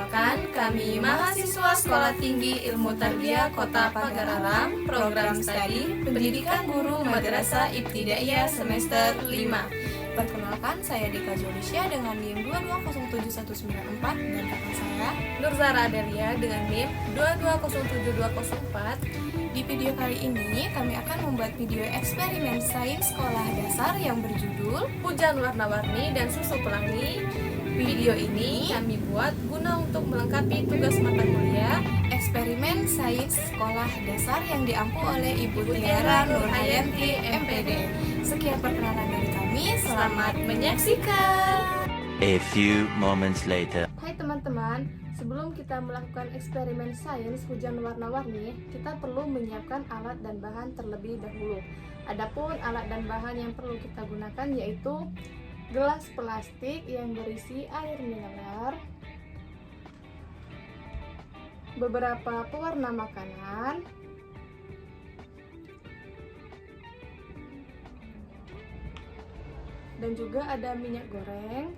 Perkenalkan, kami mahasiswa Sekolah Tinggi Ilmu Tarbiyah Kota Pagar Alam, program studi Pendidikan Guru Madrasah Ibtidaiyah semester 5. Perkenalkan, saya Dika Zolisya dengan NIM 22079194 dan kakak saya Nurzara Adelia dengan NIM 220724. Di video kali ini, kami akan membuat video eksperimen sains sekolah dasar yang berjudul Hujan Warna-Warni dan Susu Pelangi. Video ini kami buat guna untuk melengkapi tugas mata kuliah eksperimen sains sekolah dasar yang diampu oleh Ibu Tiara Nurhayanti MPD. Sekian perkenalan dari kami, Selamat menyaksikan. A few moments later. Hai teman-teman, sebelum kita melakukan eksperimen sains hujan warna-warni, kita perlu menyiapkan alat dan bahan terlebih dahulu. Adapun alat dan bahan yang perlu kita gunakan yaitu gelas plastik yang berisi air mineral, beberapa pewarna makanan, dan juga ada minyak goreng,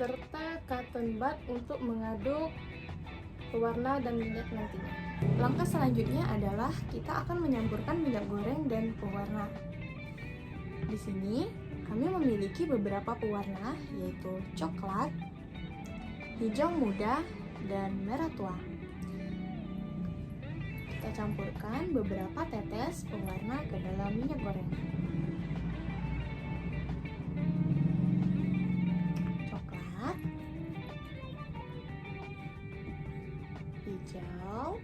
serta cotton bud untuk mengaduk pewarna dan minyak nantinya. Langkah selanjutnya adalah kita akan menyampurkan minyak goreng dan pewarna. Di sini kami memiliki beberapa pewarna yaitu coklat, hijau muda, dan merah tua. Kita campurkan beberapa tetes pewarna ke dalam minyak goreng. Coklat, hijau,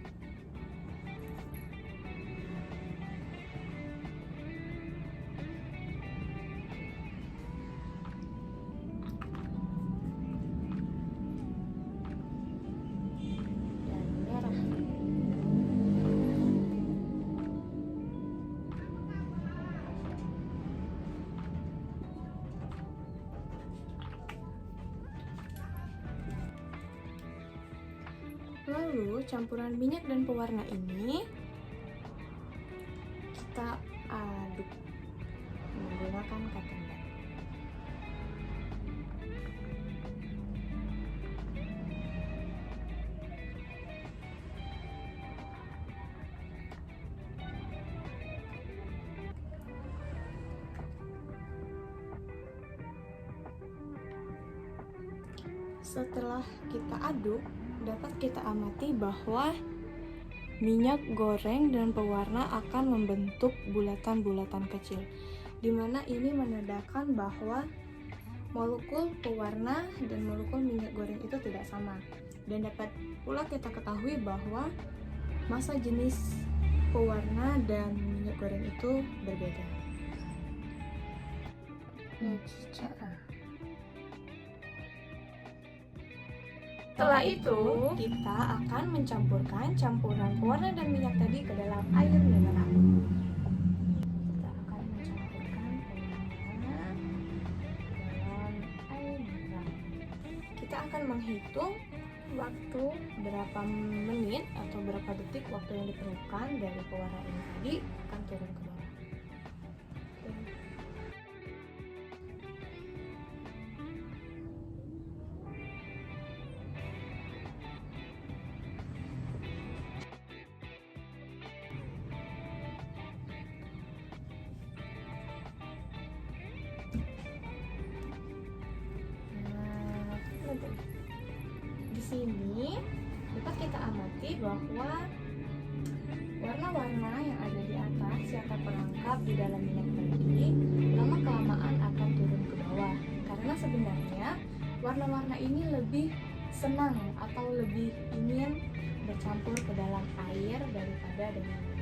dan merah. Lalu campuran minyak dan pewarna ini kita aduk menggunakan cotton bud. Setelah kita aduk, dapat kita amati bahwa minyak goreng dan pewarna akan membentuk bulatan-bulatan kecil, di mana ini menandakan bahwa molekul pewarna dan molekul minyak goreng itu tidak sama. Dan dapat pula kita ketahui bahwa massa jenis pewarna dan minyak goreng itu berbeda. Setelah itu, kita akan mencampurkan campuran pewarna dan minyak tadi ke dalam air mineral. Kita akan mencampurkan pewarna ke dalam air mineral. Kita akan menghitung waktu berapa menit atau berapa detik waktu yang diperlukan dari pewarna ini tadi akan turun ke bawah. Di sini dapat kita amati bahwa warna-warna yang ada di atas yang terperangkap di dalam minyak tadi lama kelamaan akan turun ke bawah, karena sebenarnya warna-warna ini lebih senang atau lebih ingin bercampur ke dalam air daripada dengan minyak.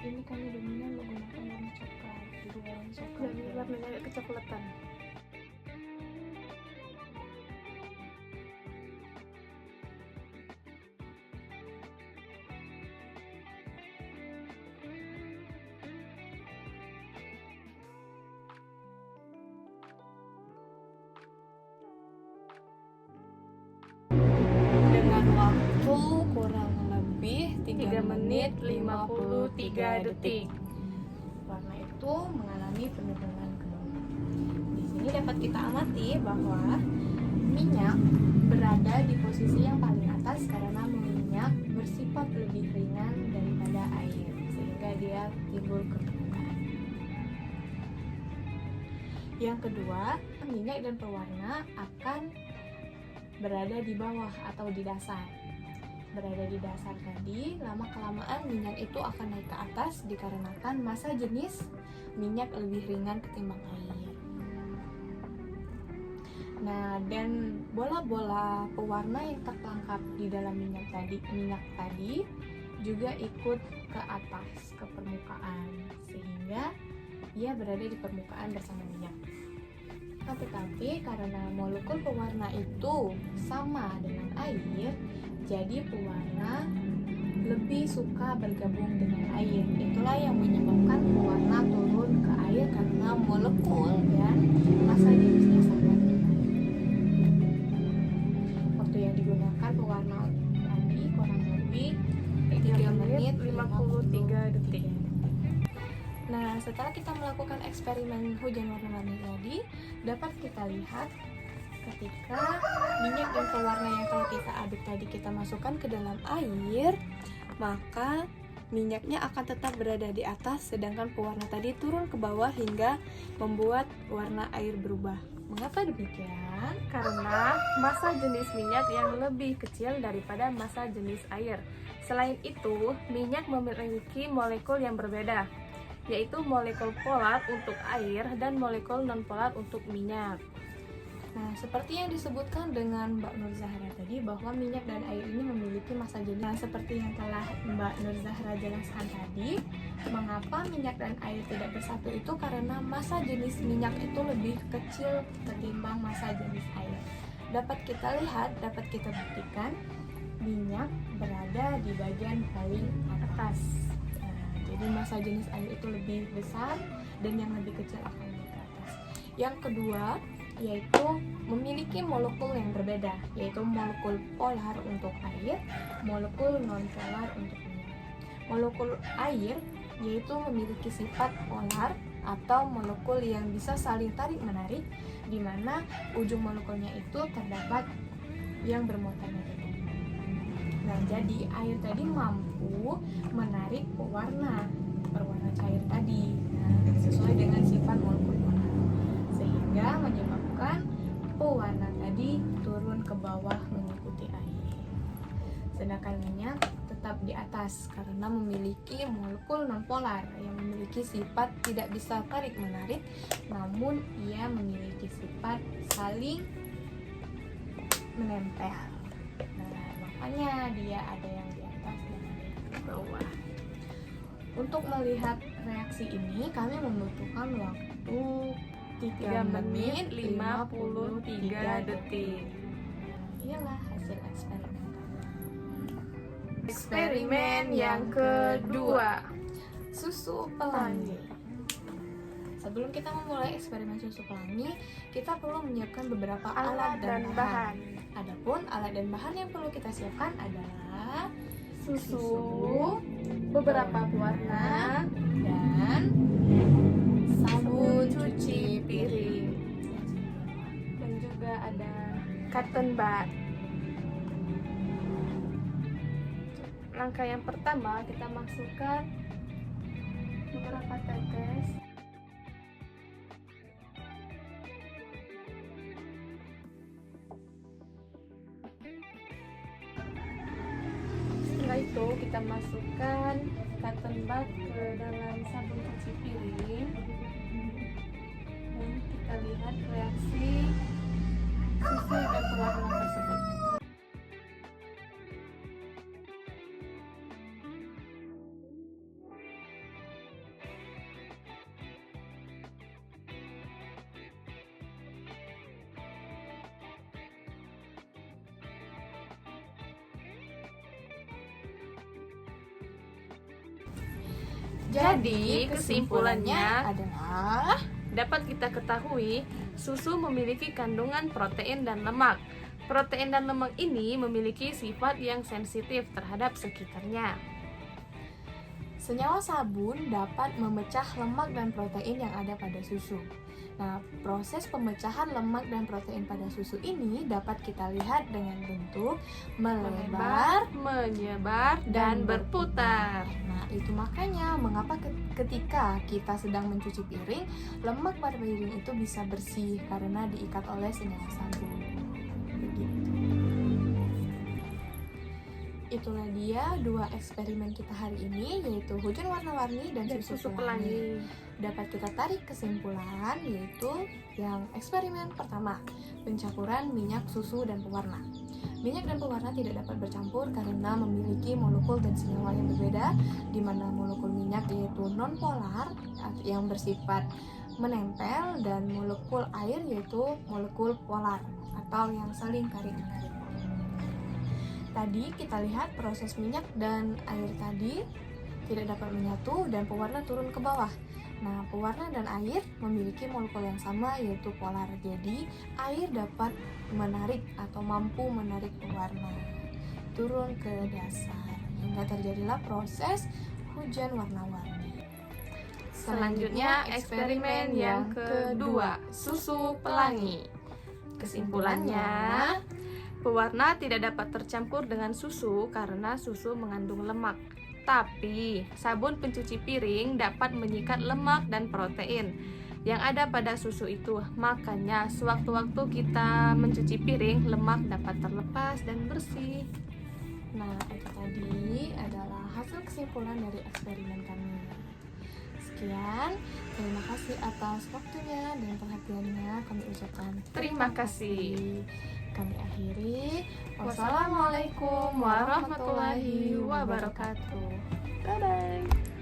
Ini kami dominan menggunakan warna coklat, jadi warna coklat dan warnanya kecoklatan. Dengan waktu kurang lebih 3 menit 53 detik. Warna itu mengalami penurunan kedua. Di sini dapat kita amati bahwa minyak berada di posisi yang paling atas karena minyak bersifat lebih ringan daripada air, sehingga dia timbul ke permukaan. Yang kedua, minyak dan pewarna akan berada di bawah atau di dasar. Berada di dasar tadi, lama-kelamaan minyak itu akan naik ke atas dikarenakan massa jenis minyak lebih ringan ketimbang air. Nah, dan bola-bola pewarna yang terperangkap di dalam minyak tadi juga ikut ke atas, ke permukaan, sehingga ia berada di permukaan bersama minyak. Tetapi karena molekul pewarna itu sama dengan air, jadi pewarna lebih suka bergabung dengan air. Itulah yang menyebabkan pewarna turun ke air karena molekul dan massa jenisnya sama. Waktu yang digunakan pewarna tadi kurang lebih 3 menit 53 detik. Nah, setelah kita melakukan eksperimen hujan warna-warni tadi, dapat kita lihat ketika minyak dan pewarna yang telah kita aduk tadi kita masukkan ke dalam air, maka minyaknya akan tetap berada di atas, sedangkan pewarna tadi turun ke bawah hingga membuat warna air berubah. Mengapa demikian? Karena massa jenis minyak yang lebih kecil daripada massa jenis air. Selain itu, minyak memiliki molekul yang berbeda, yaitu molekul polar untuk air dan molekul non-polar untuk minyak. Nah, seperti yang disebutkan dengan Mbak Nur Zahra tadi, bahwa minyak dan air ini memiliki massa jenis. Nah, seperti yang telah Mbak Nur Zahra jelaskan tadi, mengapa minyak dan air tidak bersatu itu karena massa jenis minyak itu lebih kecil ketimbang massa jenis air. Dapat kita lihat, dapat kita buktikan, minyak berada di bagian paling atas. Jadi massa jenis air itu lebih besar dan yang lebih kecil akan naik ke atas. Yang kedua, yaitu memiliki molekul yang berbeda, yaitu molekul polar untuk air, molekul non-polar untuk minyak. Molekul air yaitu memiliki sifat polar atau molekul yang bisa saling tarik-menarik, di mana ujung molekulnya itu terdapat yang bermuatan negatif. Nah, jadi air tadi mampu menarik pewarna cair tadi, sesuai dengan sifat molekul polar, sehingga menyebabkan pewarna tadi turun ke bawah mengikuti air. Sedangkan minyak tetap di atas karena memiliki molekul nonpolar yang memiliki sifat tidak bisa tarik-menarik, namun ia memiliki sifat saling menempel. Nah, makanya dia ada yang di atas dan ada yang di bawah. Untuk melihat reaksi ini, kami membutuhkan waktu 3 menit 53 detik. Iyalah hasil eksperimen. Eksperimen yang kedua, susu pelangi. Sebelum kita memulai eksperimen susu pelangi, kita perlu menyiapkan beberapa alat dan bahan. Adapun alat dan bahan yang perlu kita siapkan adalah susu, beberapa pewarna, dan sabun cuci piring, dan juga ada cotton bud. Langkah yang pertama, kita masukkan beberapa tetes setelah itu kita masukkan cotton bud ke dalam sabun cuci piring dan kita lihat reaksi susu dan pewarna tersebut. Jadi kesimpulannya adalah dapat kita ketahui susu memiliki kandungan protein dan lemak. Protein dan lemak ini memiliki sifat yang sensitif terhadap sekitarnya. Senyawa sabun dapat memecah lemak dan protein yang ada pada susu. Nah, proses pemecahan lemak dan protein pada susu ini dapat kita lihat dengan bentuk melebar, menyebar, dan berputar. Nah, itu makanya mengapa ketika kita sedang mencuci piring, lemak pada piring itu bisa bersih karena diikat oleh senyawa sabun. Begitu. Itulah dia 2 eksperimen kita hari ini, yaitu hujan warna-warni dan susu pelangi. Dapat kita tarik kesimpulan, yaitu yang eksperimen pertama, pencampuran minyak, susu, dan pewarna. Minyak dan pewarna tidak dapat bercampur karena memiliki molekul dan senyawa yang berbeda, di mana molekul minyak yaitu nonpolar yang bersifat menempel, dan molekul air yaitu molekul polar atau yang saling tarik-menarik. Tadi kita lihat proses minyak dan air tadi tidak dapat menyatu dan pewarna turun ke bawah. Nah, pewarna dan air memiliki molekul yang sama yaitu polar. Jadi, air dapat menarik atau mampu menarik pewarna turun ke dasar hingga terjadilah proses hujan warna-warni. Selanjutnya eksperimen yang kedua, susu pelangi. Kesimpulannya, pewarna tidak dapat tercampur dengan susu karena susu mengandung lemak. Tapi, sabun pencuci piring dapat menyikat lemak dan protein yang ada pada susu itu. Makanya, sewaktu-waktu kita mencuci piring, lemak dapat terlepas dan bersih. Nah, itu tadi adalah hasil kesimpulan dari eksperimen kami. Sekian, terima kasih atas waktunya dan perhatiannya kami ucapkan Terima kasih. Kami akhiri. Wassalamualaikum warahmatullahi wabarakatuh. Bye-bye.